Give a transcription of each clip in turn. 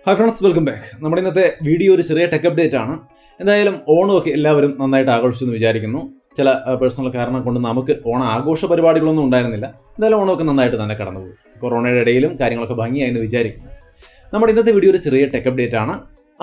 Hi friends, welcome back. നമ്മുടെ ഇന്നത്തെ video ഒരു ചെറിയ ടെക് അപ്ഡേറ്റ് ആണ്. എന്തായാലും ഓണമൊക്കെ എല്ലാവരും നന്നായിട്ട് ആഘോഷിച്ചു എന്ന് വിചാരിക്കുന്നു. ചില പേഴ്സണൽ കാരണം കൊണ്ട് നമുക്ക് ഓണ ആഘോഷ പരിപാടികളൊന്നും ഉണ്ടായിരുന്നില്ല. എന്തായാലും ഓണമൊക്കെ നന്നായിട്ട് തന്നെ കടന്നുപോയി. കൊറോണയുടെ ഇടയിലും കാര്യങ്ങളൊക്കെ ഭംഗിയായി എന്ന് വിചാരിക്കുന്നു. നമ്മുടെ ഇന്നത്തെ വീഡിയോ ഒരു ചെറിയ ടെക് അപ്ഡേറ്റ് ആണ്.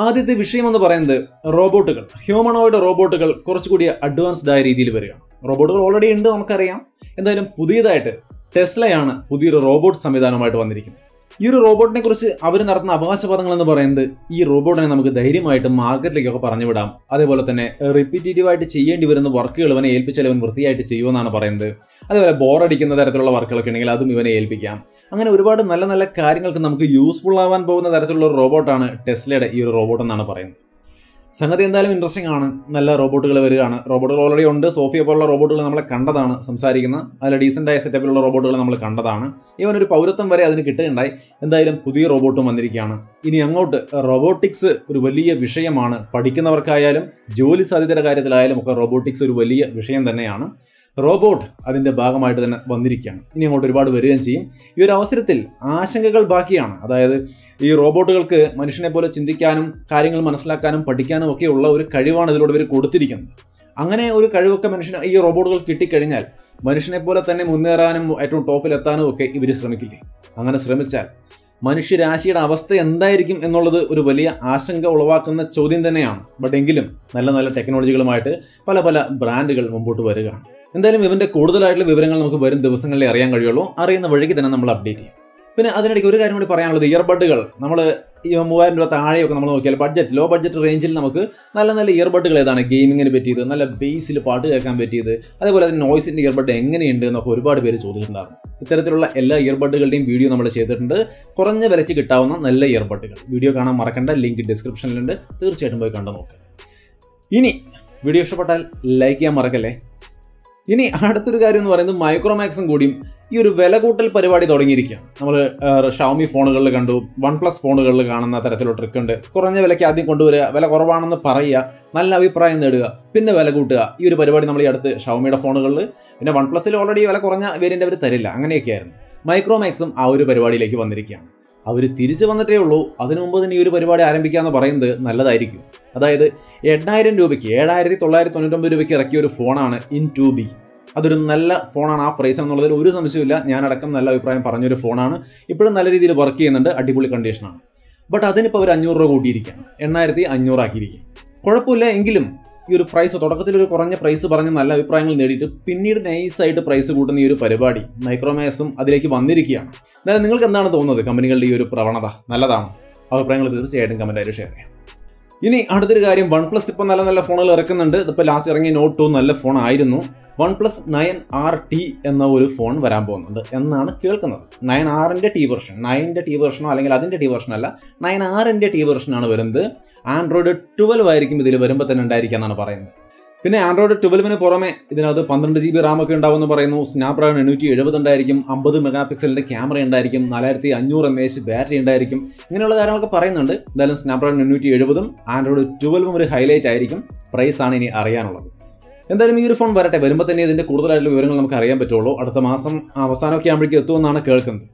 ആദ്യത്തെ വിഷയം എന്ന് പറയുന്നത് റോബോട്ടുകൾ. ഹ്യൂമനോയിഡ് റോബോട്ടുകൾ കുറച്ചുകൂടി അഡ്വാൻസ്ഡ് ആയ രീതിയിൽ വരികയാണ്. റോബോട്ടുകൾ ഓൾറെഡി ഉണ്ട്, നമുക്കറിയാം. എന്തായാലും പുതിയതായിട്ട് ടെസ്ലയാണ് പുതിയൊരു റോബോട്ട് സംവിധാനമായിട്ട് വന്നിരിക്കുന്നത്. ഈ ഒരു റോബോട്ടിനെ കുറിച്ച് അവർ നടത്തുന്ന അവകാശവാദങ്ങൾ എന്ന് പറയുന്നത് ഈ റോബോട്ടിനെ നമുക്ക് ധൈര്യമായിട്ട് മാർക്കറ്റിലേക്കൊക്കെ പറഞ്ഞു വിടാം. അതേപോലെ തന്നെ റിപ്പീറ്റീവായിട്ട് ചെയ്യേണ്ടി വരുന്ന വർക്കുകൾ ഇവനെ ഏൽപ്പിച്ചാൽ ഇവൻ വൃത്തിയായിട്ട് ചെയ്യുമെന്നാണ് പറയുന്നത്. അതേപോലെ ബോറടിക്കുന്ന തരത്തിലുള്ള വർക്കുകളൊക്കെ ഉണ്ടെങ്കിൽ അതും ഇവനെ ഏൽപ്പിക്കാം. അങ്ങനെ ഒരുപാട് നല്ല നല്ല കാര്യങ്ങൾക്ക് നമുക്ക് യൂസ്ഫുൾ ആവാൻ പോകുന്ന തരത്തിലുള്ള ഒരു റോബോട്ടാണ് ടെസ്ലയുടെ ഈ ഒരു റോബോട്ട് എന്നാണ് പറയുന്നത്. സംഗതി എന്തായാലും ഇൻട്രസ്റ്റിംഗ് ആണ്. നല്ല റോബോട്ടുകൾ വരികയാണ്. റോബോട്ടുകൾ ഓൾറെഡി ഉണ്ട്. സോഫിയ പോലുള്ള റോബോട്ടുകൾ നമ്മളെ കണ്ടതാണ്. സംസാരിക്കുന്ന നല്ല ഡീസൻ്റായ സെറ്റപ്പിലുള്ള റോബോട്ടുകൾ നമ്മൾ കണ്ടതാണ്. ഈവൻ ഒരു പൗരത്വം വരെ അതിന് കിട്ടുകയുണ്ടായി. എന്തായാലും പുതിയ റോബോട്ടും വന്നിരിക്കുകയാണ്. ഇനി അങ്ങോട്ട് റോബോട്ടിക്സ് ഒരു വലിയ വിഷയമാണ്. പഠിക്കുന്നവർക്കായാലും ജോലി സാധ്യതയുടെ കാര്യത്തിലായാലും ഒക്കെ റോബോട്ടിക്സ് ഒരു വലിയ വിഷയം തന്നെയാണ്. റോബോട്ട് അതിൻ്റെ ഭാഗമായിട്ട് തന്നെ വന്നിരിക്കുകയാണ്. ഇനി അങ്ങോട്ട് ഒരുപാട് വരികയും ചെയ്യും. ഈ ഒരു അവസരത്തിൽ ആശങ്കകൾ ബാക്കിയാണ്. അതായത് ഈ റോബോട്ടുകൾക്ക് മനുഷ്യനെ പോലെ ചിന്തിക്കാനും കാര്യങ്ങൾ മനസ്സിലാക്കാനും പഠിക്കാനും ഒക്കെ ഉള്ള ഒരു കഴിവാണ് ഇതിലൂടെ ഇവർ കൊടുത്തിരിക്കുന്നത്. അങ്ങനെ ഒരു കഴിവൊക്കെ മനുഷ്യന് ഈ റോബോട്ടുകൾ കിട്ടിക്കഴിഞ്ഞാൽ മനുഷ്യനെ പോലെ തന്നെ മുന്നേറാനും ഏറ്റവും ടോപ്പിലെത്താനും ഒക്കെ ഇവർ ശ്രമിക്കില്ലേ? അങ്ങനെ ശ്രമിച്ചാൽ മനുഷ്യരാശിയുടെ അവസ്ഥ എന്തായിരിക്കും എന്നുള്ളത് ഒരു വലിയ ആശങ്ക ഉളവാക്കുന്ന ചോദ്യം തന്നെയാണ്. ബട്ട് എങ്കിലും നല്ല നല്ല ടെക്നോളജികളുമായിട്ട് പല പല ബ്രാൻഡുകൾ മുമ്പോട്ട് വരികയാണ്. എന്തായാലും ഇവൻ്റെ കൂടുതലായിട്ടുള്ള വിവരങ്ങൾ നമുക്ക് വരും ദിവസങ്ങളിൽ അറിയാൻ കഴിയുള്ളൂ. അറിയുന്ന വഴിക്ക് തന്നെ നമ്മൾ അപ്ഡേറ്റ് ചെയ്യും. പിന്നെ അതിനിടയ്ക്ക് ഒരു കാര്യം കൂടി പറയാനുള്ളത്, ഇയർബഡുകൾ നമ്മൾ ഈ 3000 രൂപ താഴെയൊക്കെ നമ്മൾ നോക്കിയാൽ ലോ ബഡ്ജറ്റ് റേഞ്ചിൽ നമുക്ക് നല്ല നല്ല ഇയർബഡുകൾ ഏതാണ് ഗെയിമിങ്ങിന് പറ്റിയത്, നല്ല ബേസിൽ പാട്ട് കേൾക്കാൻ പറ്റിയത്, അതേപോലെ തന്നെ നോയ്സിൻ്റെ ഇയർബഡ് എങ്ങനെയുണ്ട് എന്നൊക്കെ ഒരുപാട് പേര് ചോദിച്ചിട്ടുണ്ടായിരുന്നു. ഇത്തരത്തിലുള്ള എല്ലാ ഇയർബഡുകളുടെയും വീഡിയോ നമ്മൾ ചെയ്തിട്ടുണ്ട്. കുറഞ്ഞ വിലയ്ക്ക് കിട്ടാവുന്ന നല്ല ഇയർബഡുകൾ വീഡിയോ കാണാൻ മറക്കണ്ട. ലിങ്ക് ഡിസ്ക്രിപ്ഷനിലുണ്ട്. തീർച്ചയായിട്ടും പോയി കണ്ടു നോക്കുക. ഇനി വീഡിയോ ഇഷ്ടപ്പെട്ടാൽ ലൈക്ക് ചെയ്യാൻ മറക്കല്ലേ. ഇനി അടുത്തൊരു കാര്യം എന്ന് പറയുന്നത് മൈക്രോമാക്സും കൂടിയും ഈ ഒരു വില കൂട്ടൽ പരിപാടി തുടങ്ങിയിരിക്കുകയാണ്. നമ്മൾ ഷവമി ഫോണുകളിൽ കണ്ടു, OnePlus ഫോണുകളിൽ കാണുന്ന തരത്തിലുള്ള ട്രിക്ക് ഉണ്ട്. കുറഞ്ഞ വിലയ്ക്ക് ആദ്യം കൊണ്ടുവരിക, വില കുറവാണെന്ന് പറയുക, നല്ല അഭിപ്രായം നേടുക, പിന്നെ വില കൂട്ടുക. ഈ ഒരു പരിപാടി നമ്മൾ ഈ അടുത്ത് ഷവമിയുടെ ഫോണുകളിൽ, പിന്നെ OnePlusൽ ഓൾറെഡി വില കുറഞ്ഞ വേരിയൻ്റ് അവർ തരില്ല, അങ്ങനെയൊക്കെയായിരുന്നു. മൈക്രോമാക്സും ആ ഒരു പരിപാടിയിലേക്ക് വന്നിരിക്കുകയാണ്. അവർ തിരിച്ചു വന്നിട്ടേ ഉള്ളൂ. അതിനു മുമ്പ് തന്നെ ഈ ഒരു പരിപാടി ആരംഭിക്കാമെന്ന് പറയുന്നത് നല്ലതായിരിക്കും. അതായത് 8000 രൂപയ്ക്ക് 7999 രൂപയ്ക്ക് ഇറക്കിയ ഒരു ഫോണാണ് ഇൻ 2B. അതൊരു നല്ല ഫോണാണ്. ആ പ്രൈസ് എന്നുള്ളതിൽ ഒരു സംശയമില്ല. ഞാനടക്കം നല്ല അഭിപ്രായം പറഞ്ഞൊരു ഫോണാണ്. ഇപ്പോഴും നല്ല രീതിയിൽ വർക്ക് ചെയ്യുന്നുണ്ട്. അടിപൊളി കണ്ടീഷനാണ്. ബട്ട് അതിനിപ്പോൾ അവർ 500 രൂപ കൂട്ടിയിരിക്കുകയാണ്. 8500 ആക്കിയിരിക്കുകയാണ്. കുഴപ്പമില്ല. എങ്കിലും ഈ ഒരു പ്രൈസ് തുടക്കത്തിൽ ഒരു കുറഞ്ഞ പ്രൈസ് പറഞ്ഞ് നല്ല അഭിപ്രായങ്ങൾ നേടിയിട്ട് പിന്നീട് നൈസായിട്ട് പ്രൈസ് കൂട്ടുന്ന ഈ ഒരു പരിപാടി മൈക്രോമാക്സും അതിലേക്ക് വന്നിരിക്കുകയാണ്. അതായത് നിങ്ങൾക്ക് എന്താണ് തോന്നുന്നത്? കമ്പനികളുടെ ഈ ഒരു പ്രവണത നല്ലതാണോ? അഭിപ്രായങ്ങൾ തീർച്ചയായിട്ടും കമൻറ്റായിട്ട് ഷെയർ ചെയ്യാം. ഇനി അടുത്തൊരു കാര്യം, OnePlus ഇപ്പോൾ നല്ല നല്ല ഫോണുകൾ ഇറക്കുന്നുണ്ട്. ഇതിപ്പോൾ ലാസ്റ്റ് ഇറങ്ങിയ Note 2 നല്ല ഫോണായിരുന്നു. OnePlus 9RT എന്ന ഒരു ഫോൺ വരാൻ പോകുന്നുണ്ട് എന്നാണ് കേൾക്കുന്നത്. 9Rൻ്റെ T വെർഷൻ, 9ൻ്റെ T വെർഷനോ അല്ലെങ്കിൽ അതിൻ്റെ T വെർഷൻ അല്ല, 9Rൻ്റെ T വെർഷനാണ് വരുന്നത്. ആൻഡ്രോയിഡ് 12 ആയിരിക്കും ഇതിൽ വരുമ്പോൾ തന്നെ ഉണ്ടായിരിക്കുക എന്നാണ് പറയുന്നത്. പിന്നെ ആൻഡ്രോയിഡ് 12 പുറമെ ഇതിനകത്ത് 12 GB റാം ഒക്കെ ഉണ്ടാവുമെന്ന് പറയുന്നു. സ്നാപ്ഡ്രാഗൺ 870 ഉണ്ടായിരിക്കും. 50 മെഗാ പിക്സലിൻ്റെ ക്യാമറ ഉണ്ടായിരിക്കും. 4500 mAh ബാറ്ററി ഉണ്ടായിരിക്കും. ഇങ്ങനെയുള്ള കാര്യങ്ങളൊക്കെ പറയുന്നുണ്ട്. എന്തായാലും സ്നാപ്ഡ്രാഗൺ 870 ആൻഡ്രോയിഡ് 12 ഒരു ഹൈലൈറ്റ് ആയിരിക്കും. പ്രൈസാണ് ഇനി അറിയാനുള്ളത്. എന്തായാലും ഈ ഒരു ഫോൺ വരട്ടെ. വരുമ്പോൾ തന്നെ ഇതിൻ്റെ കൂടുതലായിട്ടുള്ള വിവരങ്ങൾ നമുക്ക് അറിയാൻ പറ്റുള്ളൂ. അടുത്ത മാസം അവസാനമൊക്കെ ആകുമ്പോഴേക്കും എത്തുമെന്നാണ് കേൾക്കുന്നത്.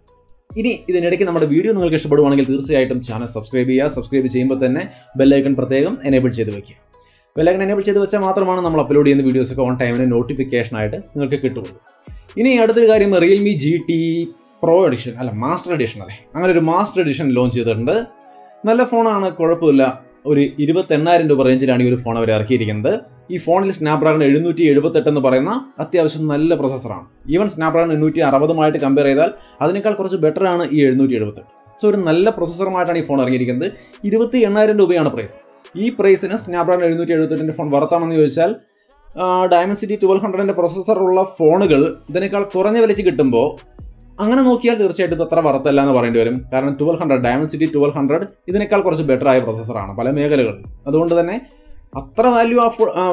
ഇനി ഇതിനിടയ്ക്ക് നമ്മുടെ വീഡിയോ നിങ്ങൾക്ക് ഇഷ്ടപ്പെടുവാണെങ്കിൽ തീർച്ചയായിട്ടും ചാനൽ സബ്സ്ക്രൈബ് ചെയ്യുക. സബ്സ്ക്രൈബ് ചെയ്യുമ്പോൾ തന്നെ ബെല്ലൈക്കൺ പ്രത്യേകം എനേബിൾ ചെയ്ത് വയ്ക്കുക. ബെല്ലൈക്കൺ എനേബിൾ ചെയ്ത് വെച്ചാൽ മാത്രമാണ് നമ്മൾ അപ്ലോഡ് ചെയ്യുന്ന വീഡിയോസൊക്കെ ഓൺ ടൈമിന് നോട്ടിഫിക്കേഷനായിട്ട് നിങ്ങൾക്ക് കിട്ടുള്ളൂ. ഇനി അടുത്തൊരു കാര്യം, Realme GT Pro എഡിഷൻ അല്ല മാസ്റ്റർ എഡിഷൻ അല്ലേ, അങ്ങനെ ഒരു മാസ്റ്റർ എഡിഷൻ ലോഞ്ച് ചെയ്തിട്ടുണ്ട്. നല്ല ഫോണാണ്, കുഴപ്പമില്ല. ഒരു 28000 രൂപ റേഞ്ചിലാണ് ഈ ഒരു ഫോൺ അവർ ഇറക്കിയിരിക്കുന്നത്. ഈ ഫോണിൽ സ്നാപ്ഡ്രാഗൺ 778 എന്ന് പറയുന്ന അത്യാവശ്യം നല്ല പ്രോസസ്സറാണ്. ഈവൻ സ്നാപ്ഡ്രാഗൺ 860 കമ്പയർ ചെയ്താൽ അതിനേക്കാൾ കുറച്ച് ബെറ്ററാണ് ഈ 778. സോ ഒരു നല്ല പ്രോസസ്സറുമായിട്ടാണ് ഈ ഫോൺ ഇറങ്ങിയിരിക്കുന്നത്. 28000 രൂപയാണ് പ്രൈസ്. ഈ പ്രൈസിന് സ്നാപ്ഡ്രാഗൺ 778 ഫോൺ വർത്താണെന്ന് ചോദിച്ചാൽ ഡയമൻസിറ്റി 1200ൻ്റെ പ്രോസസ്സറുള്ള ഫോണുകൾ ഇതിനേക്കാൾ കുറഞ്ഞ വിലയ്ക്ക് കിട്ടുമ്പോൾ അങ്ങനെ നോക്കിയാൽ തീർച്ചയായിട്ടും ഇത് അത്ര വറുത്തല്ല എന്ന് പറയേണ്ടി വരും. കാരണം 1200 ഡയമൻസിറ്റി 1200 ഇതിനേക്കാൾ കുറച്ച് ബെറ്റർ ആയ പ്രോസസ്സറാണ് പല മേഖലകളിൽ. അതുകൊണ്ട് തന്നെ അത്ര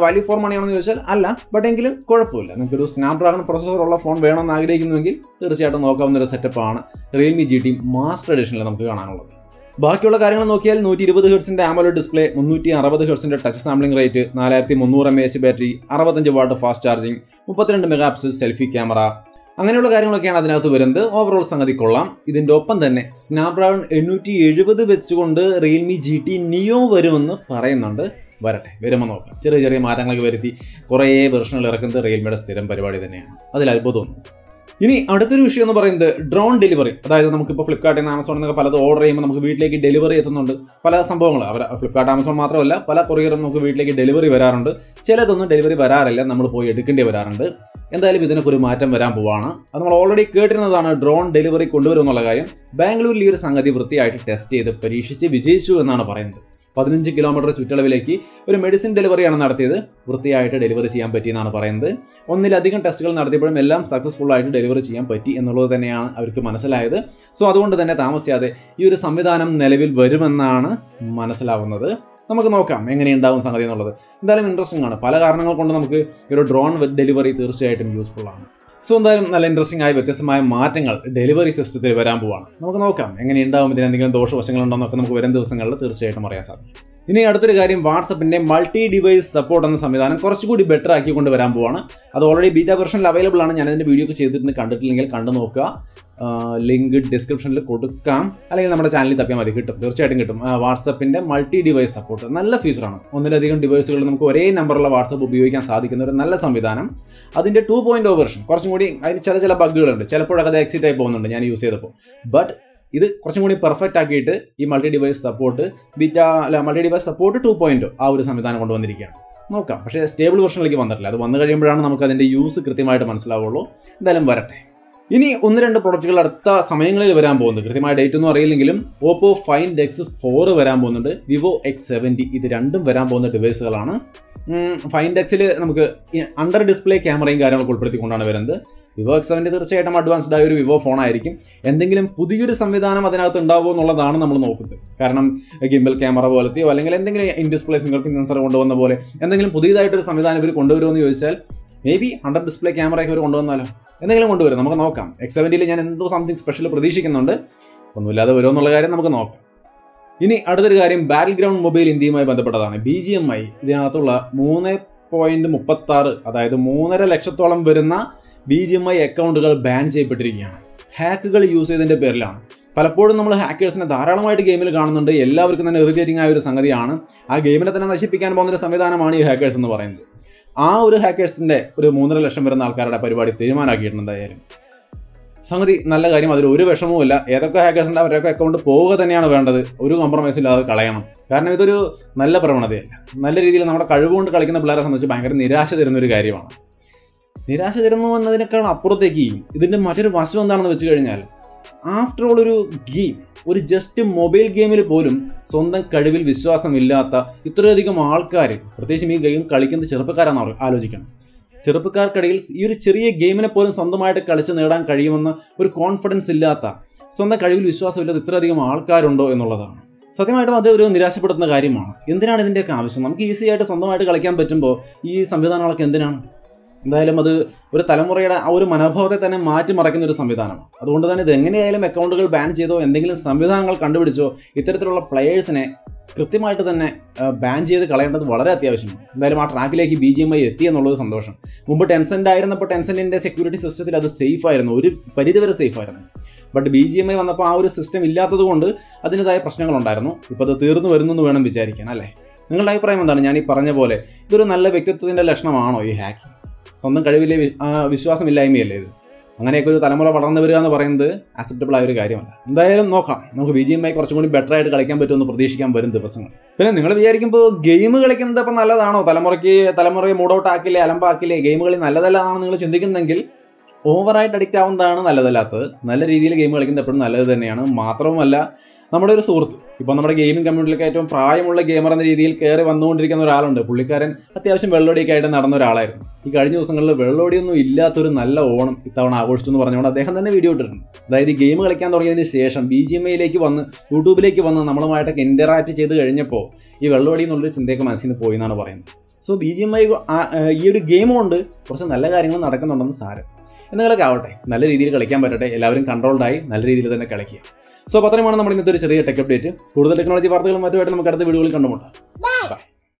വാല്യൂ ഫോർ മണിയാണെന്ന് ചോദിച്ചാൽ അല്ല. ബട്ട് എങ്കിലും കുഴപ്പമില്ല. നിങ്ങൾക്കൊരു സ്നാപ്ഡ്രാഗൺ പ്രോസസ്സറുള്ള ഫോൺ വേണമെന്ന് ആഗ്രഹിക്കുന്നുവെങ്കിൽ തീർച്ചയായിട്ടും നോക്കാവുന്ന ഒരു സെറ്റപ്പാണ് Realme GT മാസ്റ്റർ എഡിഷനിൽ നമുക്ക് കാണാനുള്ളത്. ബാക്കിയുള്ള കാര്യങ്ങൾ നോക്കിയാൽ 120 ഹെർട്സിൻ്റെ AMOLED ഡിസ്പ്ലേ, 360 ഹെർട്സിൻ്റെ touch sampling rate, 4300 mAh battery, 65 watt fast charging, 32 mega pixel selfie camera, അങ്ങനെയുള്ള കാര്യങ്ങളൊക്കെയാണ് അതിനകത്ത് വരുന്നത്. ഓവറോൾ സംഗതി കൊള്ളാം. ഇതിൻ്റെ ഒപ്പം തന്നെ സ്നാപ്ഡ്രാഗൺ 870 വെച്ചുകൊണ്ട് റിയൽമി GT Neo വരുമെന്ന് പറയുന്നുണ്ട്. വരട്ടെ, വരുമ്പോൾ നോക്കാം. ചെറിയ ചെറിയ മാറ്റങ്ങളൊക്കെ വരുത്തി കുറേ വെർഷനുകൾ ഇറക്കുന്നത് റിയൽമിയുടെ സ്ഥിരം പരിപാടി തന്നെയാണ്. അതിൽ അത്ഭുതമൊന്നും. ഇനി അടുത്തൊരു വിഷയം എന്ന് പറയുന്നത് ഡ്രോൺ ഡെലിവറി. അതായത് നമുക്കിപ്പോൾ ഫ്ലിപ്കാർട്ടിൽ നിന്ന് ആമസോണിൽ നിന്നൊക്കെ പലത് ഓർഡർ ചെയ്യുമ്പോൾ നമുക്ക് വീട്ടിലേക്ക് ഡെലിവറി എത്തുന്നുണ്ട്. പല സംഭവങ്ങൾ ഫ്ലിപ്കാർട്ട് ആമസോൺ മാത്രമല്ല, പല കൊറിയറും നമുക്ക് വീട്ടിലേക്ക് ഡെലിവറി വരാറുണ്ട്. ചിലതൊന്നും ഡെലിവറി വരാറില്ല, നമ്മൾ പോയി എടുക്കേണ്ടി വരാറുണ്ട്. എന്തായാലും ഇതിനൊക്കെ ഒരു മാറ്റം വരാൻ പോവാണ്. അത് നമ്മൾ ഓൾറെഡി കേട്ടിരുന്നതാണ്, ഡ്രോൺ ഡെലിവറി കൊണ്ടുവരുമെന്നുള്ള കാര്യം. ബാംഗ്ലൂരിൽ ഈ ഒരു സംഗതി വൃത്തിയായിട്ട് ടെസ്റ്റ് ചെയ്ത് പരീക്ഷിച്ച് വിജയിച്ചു എന്നാണ് പറയുന്നത്. 15 കിലോമീറ്റർ ചുറ്റളവിലേക്ക് ഒരു മെഡിസിൻ ഡെലിവറിയാണ് നടത്തിയത്. വൃത്തിയായിട്ട് ഡെലിവറി ചെയ്യാൻ പറ്റിയെന്നാണ് പറയുന്നത്. ഒന്നിലധികം ടെസ്റ്റുകൾ നടത്തിയപ്പോഴും എല്ലാം സക്സസ്ഫുൾ ആയിട്ട് ഡെലിവറി ചെയ്യാൻ പറ്റി എന്നുള്ളത് തന്നെയാണ് അവർക്ക് മനസ്സിലായത്. സോ അതുകൊണ്ട് തന്നെ താമസിയാതെ ഈ ഒരു സംവിധാനം നിലവിൽ വരുമെന്നാണ് മനസ്സിലാവുന്നത്. നമുക്ക് നോക്കാം എങ്ങനെയുണ്ടാവും സംഗതി എന്നുള്ളത്. എന്തായാലും ഇൻട്രസ്റ്റിംഗ് ആണ്. പല കാരണങ്ങൾ കൊണ്ട് നമുക്ക് ഈ ഒരു ഡ്രോൺ ഡെലിവറി തീർച്ചയായിട്ടും യൂസ്ഫുൾ ആണ്. സോ എന്തായാലും നല്ല ഇൻട്രസ്റ്റിംഗ് ആയ വ്യത്യസ്തമായ മാറ്റങ്ങൾ ഡെലിവറി സിസ്റ്റത്തിൽ വരാൻ പോവാണ്. നമുക്ക് നോക്കാം എങ്ങനെയുണ്ടാവും, ഇതിന് എന്തെങ്കിലും ദോഷവശങ്ങളുണ്ടോന്നൊക്കെ നമുക്ക് വരും ദിവസങ്ങളിൽ തീർച്ചയായിട്ടും അറിയാൻ സാധിക്കും. ഇനി അടുത്തൊരു കാര്യം, വാട്സപ്പിൻ്റെ മൾട്ടി ഡിവൈസ് സപ്പോർട്ട് എന്ന സംവിധാനം കുറച്ചുകൂടി ബെറ്റർ ആക്കിക്കൊണ്ട് വരാൻ പോവാണ്. അത് ഓൾറെഡി ബീറ്റാ വെർഷനിൽ അവൈലബിൾ ആണ്. ഞാനതിൻ്റെ വീഡിയോ ഒക്കെ ചെയ്തിട്ടുണ്ട്, കണ്ടിട്ടില്ലെങ്കിൽ കണ്ടു നോക്കുക. ലിങ്ക് ഡിസ്ക്രിപ്ഷനിൽ കൊടുക്കാം, അല്ലെങ്കിൽ നമ്മുടെ ചാനലിൽ തപ്പിയാൽ മതി, കിട്ടും, തീർച്ചയായിട്ടും കിട്ടും. വാട്സപ്പിൻ്റെ മൾട്ടി ഡിവൈസ് സപ്പോർട്ട് നല്ല ഫീച്ചറാണ്. ഒന്നിലധികം ഡിവൈസുകൾ നമുക്ക് ഒരേ നമ്പറുള്ള വാട്സപ്പ് ഉപയോഗിക്കാൻ സാധിക്കുന്ന ഒരു നല്ല സംവിധാനം. അതിൻ്റെ 2.0 വെർഷൻ കുറച്ചും കൂടി, അതിന് ചില ബഗ്ഗുകളുണ്ട്, ചിലപ്പോഴൊക്കെ അത് എക്സിറ്റ് ആയി പോകുന്നുണ്ട് ഞാൻ യൂസ് ചെയ്തപ്പോൾ. ബട്ട് ഇത് കുറച്ചും കൂടി പെർഫെക്റ്റ് ആക്കിയിട്ട് ഈ multi device support multi device support 2.0 ആ ഒരു സംവിധാനം കൊണ്ടുവന്നിരിക്കുകയാണ്. നോക്കാം, പക്ഷേ സ്റ്റേബിൾ വെർഷനിലേക്ക് വന്നിട്ടില്ല. അത് വന്നു കഴിയുമ്പോഴാണ് നമുക്ക് അതിൻ്റെ യൂസ് കൃത്യമായിട്ട് മനസ്സിലാവുള്ളൂ. എന്തായാലും വരട്ടെ. ഇനി 1-2 പ്രൊഡക്റ്റുകൾ അടുത്ത സമയങ്ങളിൽ വരാൻ പോകുന്നുണ്ട്. കൃത്യമായ ഡേറ്റ് ഒന്നും അറിയില്ലെങ്കിലും Oppo Find X4 വരാൻ പോകുന്നുണ്ട്, Vivo X70 ഇത് രണ്ടും വരാൻ പോകുന്ന ഡിവൈസുകളാണ്. Find Xൽ നമുക്ക് അണ്ടർ ഡിസ്പ്ലേ ക്യാമറയും കാര്യങ്ങളൊക്കെ ഉൾപ്പെടുത്തിക്കൊണ്ടാണ് വരുന്നത്. Vivo X70 തീർച്ചയായിട്ടും അഡ്വാൻസ്ഡ് ആയ ഒരു വിവോ ഫോണായിരിക്കും. എന്തെങ്കിലും പുതിയൊരു സംവിധാനം അതിനകത്ത് ഉണ്ടാവുമോ എന്നുള്ളതാണ് നമ്മൾ നോക്കുന്നത്. കാരണം ഗിംബൽ ക്യാമറ പോലത്തെയോ അല്ലെങ്കിൽ എന്തെങ്കിലും in display finger print sensor കൊണ്ടുവന്ന പോലെ എന്തെങ്കിലും പുതിയതായിട്ടൊരു സംവിധാനം ഇവർ കൊണ്ടുവരുമെന്ന് ചോദിച്ചാൽ മേ ബി അണ്ടർ ഡിസ്പ്ലേ ക്യാമറയൊക്കെ അവർ കൊണ്ടുവന്നാലോ, എന്തെങ്കിലും കൊണ്ടുവരും, നമുക്ക് നോക്കാം. X70ൽ ഞാൻ എന്തോ സംതിങ് സ്പെഷ്യൽ പ്രതീക്ഷിക്കുന്നുണ്ട്. ഒന്നുമില്ലാതെ വരുമോ എന്നുള്ള കാര്യം നമുക്ക് നോക്കാം. ഇനി അടുത്തൊരു കാര്യം, ബാറ്റിൽ ഗ്രൗണ്ട് മൊബൈൽ ഇന്ത്യയുമായി ബന്ധപ്പെട്ടതാണ്. BGMI ഇതിനകത്തുള്ള 3.36, അതായത് 3.5 ലക്ഷത്തോളം വരുന്ന BGMI അക്കൗണ്ടുകൾ ബാൻ ചെയ്യപ്പെട്ടിരിക്കുകയാണ്. ഹാക്കുകൾ യൂസ് ചെയ്തതിൻ്റെ പേരിലാണ്. പലപ്പോഴും നമ്മൾ ഹാക്കേഴ്സിനെ ധാരാളമായിട്ട് ഗെയിമിൽ കാണുന്നുണ്ട്. എല്ലാവർക്കും തന്നെ ഇറിറ്റേറ്റിംഗ് ആയ ഒരു സംഗതിയാണ്. ആ ഗെയിമിനെ തന്നെ നശിപ്പിക്കാൻ പോകുന്നൊരു സംവിധാനമാണ് ഈ ഹാക്കേഴ്സ് എന്ന് പറയുന്നത്. ആ ഒരു ഹാക്കേഴ്സിൻ്റെ ഒരു 3.5 ലക്ഷം വരുന്ന ആൾക്കാരുടെ പരിപാടി തീരുമാനമാക്കിയിട്ടുണ്ട്. എന്തായാലും സംഗതി നല്ല കാര്യം, അതിൽ ഒരു വിഷമവുമില്ല. ഏതൊക്കെ ഹാക്കേഴ്സിൻ്റെ അവരൊക്കെ അക്കൗണ്ട് പോവുക തന്നെയാണ് വേണ്ടത്. ഒരു കോംപ്രമൈസും ഇല്ലാതെ കളയണം. കാരണം ഇതൊരു നല്ല പ്രവണതയല്ല. നല്ല രീതിയിൽ നമ്മുടെ കഴിവുകൊണ്ട് കളിക്കുന്ന പിള്ളേരെ സംബന്ധിച്ച് ഭയങ്കര നിരാശ തരുന്നൊരു കാര്യമാണ്. നിരാശ തരുന്നു എന്നതിനേക്കാൾ അപ്പുറത്തേക്ക് ഇതിൻ്റെ മറ്റൊരു വശം എന്താണെന്ന് വെച്ച് കഴിഞ്ഞാൽ, ആഫ്റ്റർ ഓൾ ഒരു ഗെയിം, ഒരു ജസ്റ്റ് മൊബൈൽ ഗെയിമിൽ പോലും സ്വന്തം കഴിവിൽ വിശ്വാസമില്ലാത്ത ഇത്രയധികം ആൾക്കാർ, പ്രത്യേകിച്ചും ഈ ഗെയിം കളിക്കുന്നത് ചെറുപ്പക്കാരാണെന്ന് ആലോചിക്കണം. ചെറുപ്പക്കാർക്കിടയിൽ ഈ ഒരു ചെറിയ ഗെയിമിനെ പോലും സ്വന്തമായിട്ട് കളിച്ച് നേടാൻ കഴിയുമെന്ന് ഒരു കോൺഫിഡൻസ് ഇല്ലാത്ത, സ്വന്തം കഴിവിൽ വിശ്വാസമില്ലാത്ത ഇത്രയധികം ആൾക്കാരുണ്ടോ എന്നുള്ളതാണ്. സത്യമായിട്ടും അത് ഒരു നിരാശപ്പെടുത്തുന്ന കാര്യമാണ്. എന്തിനാണ് ഇതിൻ്റെയൊക്കെ ആവശ്യം? നമുക്ക് ഈസി ആയിട്ട് സ്വന്തമായിട്ട് കളിക്കാൻ പറ്റുമ്പോൾ ഈ സംവിധാനങ്ങളൊക്കെ എന്തിനാണ്? എന്തായാലും അത് ഒരു തലമുറയുടെ ആ ഒരു മനോഭാവത്തെ തന്നെ മാറ്റിമറിക്കുന്ന ഒരു സംവിധാനമാണ്. അതുകൊണ്ട് തന്നെ ഇത് എങ്ങനെയായാലും അക്കൗണ്ടുകൾ ബാൻ ചെയ്തോ എന്തെങ്കിലും സംവിധാനങ്ങൾ കണ്ടുപിടിച്ചോ ഇത്തരത്തിലുള്ള പ്ലെയേഴ്സിനെ കൃത്യമായിട്ട് തന്നെ ബാൻ ചെയ്ത് കളയേണ്ടത് വളരെ അത്യാവശ്യമാണ്. എന്തായാലും ആ ട്രാക്കിലേക്ക് BGMI എത്തി എന്നുള്ളത് സന്തോഷം. മുമ്പ് ടെൻസെൻ്റ് ആയിരുന്നപ്പോൾ ടെൻസെൻറ്റിൻ്റെ സെക്യൂരിറ്റി സിസ്റ്റത്തിൽ അത് സേഫ് ആയിരുന്നു, ഒരു പരിധിവരെ സേഫ് ആയിരുന്നു. ബട്ട് BGMI വന്നപ്പോൾ ആ ഒരു സിസ്റ്റം ഇല്ലാത്തത് കൊണ്ട് അതിൻ്റെതായ പ്രശ്നങ്ങളുണ്ടായിരുന്നു. ഇപ്പോൾ അത് തീർന്നു വരുന്നെന്ന് വേണം വിചാരിക്കാൻ, അല്ലേ? നിങ്ങളുടെ അഭിപ്രായം എന്താണ്? ഞാൻ ഈ പറഞ്ഞ പോലെ ഇതൊരു നല്ല വ്യക്തിത്വത്തിൻ്റെ ലക്ഷണമാണോ ഈ ഹാക്കിംഗ്? സ്വന്തം കഴിവിലെ വിശ്വാസമില്ലായ്മയല്ലേ ഇത്? അങ്ങനെയൊക്കെ ഒരു തലമുറ വളർന്നു വരിക എന്ന് പറയുന്നത് ആക്സെപ്റ്റബിൾ ആയ ഒരു കാര്യമല്ല. എന്തായാലും നോക്കാം, നമുക്ക് BGMI കുറച്ചും കൂടി ബെറ്റർ ആയിട്ട് കളിക്കാൻ പറ്റുമെന്ന് പ്രതീക്ഷിക്കാൻ വരും ദിവസങ്ങൾ. പിന്നെ നിങ്ങൾ വിചാരിക്കുമ്പോൾ ഗെയിം കളിക്കുന്നത് ഇപ്പം നല്ലതാണോ? തലമുറയെ മൂഡ് ഔട്ട് ആക്കില്ലേ, അലമ്പാക്കില്ലേ, ഗെയിം കളി നല്ലതല്ലാന്നാണ് നിങ്ങൾ ചിന്തിക്കുന്നെങ്കിൽ ഓവറായിട്ട് അഡിക്റ്റ് ആവുന്നതാണ് നല്ലതല്ലാത്തത്. നല്ല രീതിയിൽ ഗെയിം കളിക്കുന്നത് എപ്പോഴും നല്ലത് തന്നെയാണ്. മാത്രവുമല്ല, നമ്മുടെ ഒരു സുഹൃത്ത്, ഇപ്പോൾ നമ്മുടെ ഗെയിമിംഗ് കമ്മ്യൂണിറ്റിയിലേക്ക് ഏറ്റവും പ്രായമുള്ള ഗെയിമർ എന്ന രീതിയിൽ കയറി വന്നുകൊണ്ടിരിക്കുന്ന ഒരാളുണ്ട്. പുള്ളിക്കാരൻ അത്യാവശ്യം വെള്ളോടിയൊക്കെ ആയിട്ട് നടന്ന ഒരാളായിരുന്നു. ഈ കഴിഞ്ഞ ദിവസങ്ങളിൽ വെള്ളോടിയൊന്നും ഇല്ലാത്തൊരു നല്ല ഓണം ഇത്തവണ ആഘോഷിച്ചു എന്ന് പറഞ്ഞുകൊണ്ട് അദ്ദേഹം തന്നെ വീഡിയോ ഇട്ടിട്ടുണ്ട്. അതായത് ഈ ഗെയിം കളിക്കാൻ തുടങ്ങിയതിന് ശേഷം BGMIയിലേക്ക് വന്ന് യൂട്യൂബിലേക്ക് വന്ന് നമ്മളുമായിട്ടൊക്കെ ഇൻറ്ററാക്ട് ചെയ്ത് കഴിഞ്ഞപ്പോൾ ഈ വെള്ളോടി എന്നുള്ളൊരു ചിന്തയൊക്കെ മനസ്സിൽ നിന്ന് പോയി എന്നാണ് പറയുന്നത്. സോ BGMI ഈ ഒരു ഗെയിം കൊണ്ട് കുറച്ച് നല്ല കാര്യങ്ങൾ നടക്കുന്നുണ്ടെന്ന് സാരം. എന്തെങ്കിലുമൊക്കെ ആവട്ടെ, നല്ല രീതിയിൽ കളിക്കാൻ പറ്റട്ടെ, എല്ലാവരും കൺട്രോൾഡായി നല്ല രീതിയിൽ തന്നെ കളിക്കുക. സോ അപ്പോൾ അത്രയുമാണ് നമ്മുടെ ഇന്നത്തെ ഒരു ചെറിയ ടെക് അപ്ഡേറ്റ്. കൂടുതൽ ടെക്നോളജി വാർത്തകളും മറ്റുമായിട്ട് നമുക്ക് അടുത്ത വീഡിയോയിൽ കണ്ടുമുട്ടാം. ബൈ.